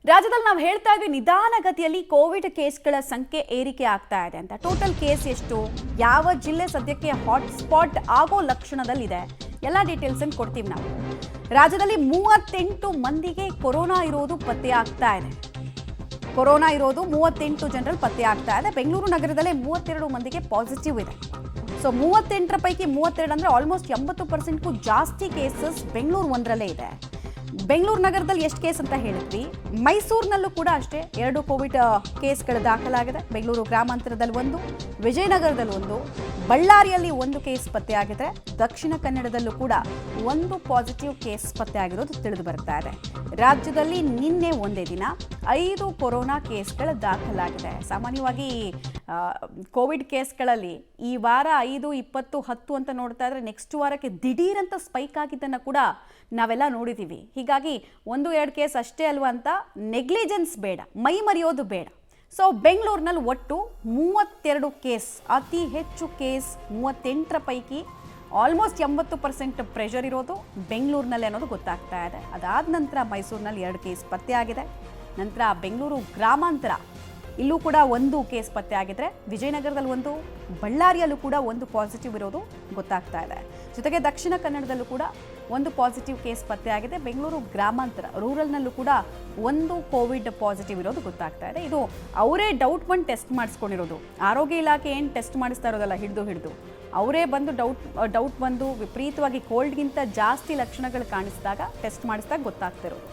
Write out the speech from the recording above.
ರಾಜ್ಯದಲ್ಲಿ ನಾವು ಹೇಳ್ತಾ ಇದ್ವಿ ನಿಧಾನಗತಿಯಲ್ಲಿ ಕೋವಿಡ್ ಕೇಸ್ಗಳ ಸಂಖ್ಯೆ ಏರಿಕೆ ಆಗ್ತಾ ಇದೆ ಅಂತ. ಟೋಟಲ್ ಕೇಸ್ ಎಷ್ಟು, ಯಾವ ಜಿಲ್ಲೆ ಸದ್ಯಕ್ಕೆ ಹಾಟ್ ಸ್ಪಾಟ್ ಆಗೋ ಲಕ್ಷಣದಲ್ಲಿದೆ, ಎಲ್ಲ ಡೀಟೇಲ್ಸ್ ಅನ್ನು ಕೊಡ್ತೀವಿ ನಾವು. ರಾಜ್ಯದಲ್ಲಿ 38 ಮಂದಿಗೆ ಕೊರೋನಾ ಇರೋದು ಪತ್ತೆ ಆಗ್ತಾ ಇದೆ. ಕೊರೋನಾ ಇರೋದು 38 ಜನರಲ್ಲಿ ಪತ್ತೆ ಆಗ್ತಾ ಇದೆ. ಬೆಂಗಳೂರು ನಗರದಲ್ಲೇ 32 ಮಂದಿಗೆ ಪಾಸಿಟಿವ್ ಇದೆ. ಸೊ 38ರ ಪೈಕಿ 32 ಅಂದ್ರೆ ಆಲ್ಮೋಸ್ಟ್ 80%ಕ್ಕೂ ಜಾಸ್ತಿ ಕೇಸಸ್ ಬೆಂಗಳೂರು ಒಂದರಲ್ಲೇ ಇದೆ. ಬೆಂಗಳೂರು ನಗರದಲ್ಲಿ ಎಷ್ಟು ಕೇಸ್ ಅಂತ ಹೇಳಿದ್ವಿ. ಮೈಸೂರಿನಲ್ಲೂ ಕೂಡ ಅಷ್ಟೇ 2 ಕೋವಿಡ್ ಕೇಸ್ಗಳು ದಾಖಲಾಗಿದೆ. ಬೆಂಗಳೂರು ಗ್ರಾಮಾಂತರದಲ್ಲಿ 1, ವಿಜಯನಗರದಲ್ಲಿ 1, ಬಳ್ಳಾರಿಯಲ್ಲಿ 1 ಕೇಸ್ ಪತ್ತೆಯಾಗಿದೆ. ದಕ್ಷಿಣ ಕನ್ನಡದಲ್ಲೂ ಕೂಡ 1 ಪಾಸಿಟಿವ್ ಕೇಸ್ ಪತ್ತೆಯಾಗಿರೋದು ತಿಳಿದು ಬರ್ತಾ ಇದೆ. ರಾಜ್ಯದಲ್ಲಿ ನಿನ್ನೆ ಒಂದೇ ದಿನ 5 ಕೊರೋನಾ ಕೇಸ್ಗಳು ದಾಖಲಾಗಿದೆ. ಸಾಮಾನ್ಯವಾಗಿ ಕೋವಿಡ್ ಕೇಸ್ಗಳಲ್ಲಿ ಈ ವಾರ 5, 20, 10 ಅಂತ ನೋಡ್ತಾ ಇದ್ರೆ ನೆಕ್ಸ್ಟ್ ವಾರಕ್ಕೆ ದಿಢೀರಂತ ಸ್ಪೈಕ್ ಆಗಿದ್ದನ್ನು ಕೂಡ ನಾವೆಲ್ಲ ನೋಡಿದ್ದೀವಿ. ಹೀಗಾಗಿ 1-2 ಕೇಸ್ ಅಷ್ಟೇ ಅಲ್ವಾ ಅಂತ ನೆಗ್ಲಿಜೆನ್ಸ್ ಬೇಡ, ಮೈ ಮರೆಯೋದು ಬೇಡ. ಸೊ ಬೆಂಗಳೂರಿನಲ್ಲಿ ಒಟ್ಟು 32 ಕೇಸ್, ಅತಿ ಹೆಚ್ಚು ಕೇಸ್ 38ರ ಪೈಕಿ ಆಲ್ಮೋಸ್ಟ್ 80% ಪ್ರೆಷರ್ ಇರೋದು ಬೆಂಗಳೂರಿನಲ್ಲಿ ಅನ್ನೋದು ಗೊತ್ತಾಗ್ತಾ ಇದೆ. ಅದಾದ ನಂತರ ಮೈಸೂರಿನಲ್ಲಿ 2 ಕೇಸ್ ಪತ್ತೆ ಆಗಿದೆ. ನಂತರ ಬೆಂಗಳೂರು ಗ್ರಾಮಾಂತರ ಇಲ್ಲೂ ಕೂಡ 1 ಕೇಸ್ ಪತ್ತೆ ಆಗಿದ್ರೆ, ವಿಜಯನಗರದಲ್ಲಿ 1, ಬಳ್ಳಾರಿಯಲ್ಲೂ ಕೂಡ 1 ಪಾಸಿಟಿವ್ ಇರೋದು ಗೊತ್ತಾಗ್ತಾ ಇದೆ. ಜೊತೆಗೆ ದಕ್ಷಿಣ ಕನ್ನಡದಲ್ಲೂ ಕೂಡ 1 ಪಾಸಿಟಿವ್ ಕೇಸ್ ಪತ್ತೆ ಆಗಿದೆ. ಬೆಂಗಳೂರು ಗ್ರಾಮಾಂತರ ರೂರಲ್ನಲ್ಲೂ ಕೂಡ 1 ಕೋವಿಡ್ ಪಾಸಿಟಿವ್ ಇರೋದು ಗೊತ್ತಾಗ್ತಾ ಇದೆ. ಇದು ಅವರೇ ಡೌಟ್ ಬಂದು ಟೆಸ್ಟ್ ಮಾಡಿಸ್ಕೊಂಡಿರೋದು. ಆರೋಗ್ಯ ಇಲಾಖೆ ಏನು ಟೆಸ್ಟ್ ಮಾಡಿಸ್ತಾ ಇರೋದಲ್ಲ ಹಿಡಿದು ಅವರೇ ಬಂದು ಡೌಟ್ ಬಂದು ವಿಪರೀತವಾಗಿ ಕೋಲ್ಡ್ಗಿಂತ ಜಾಸ್ತಿ ಲಕ್ಷಣಗಳು ಕಾಣಿಸಿದಾಗ ಟೆಸ್ಟ್ ಮಾಡಿಸಿದಾಗ ಗೊತ್ತಾಗ್ತಿರೋದು.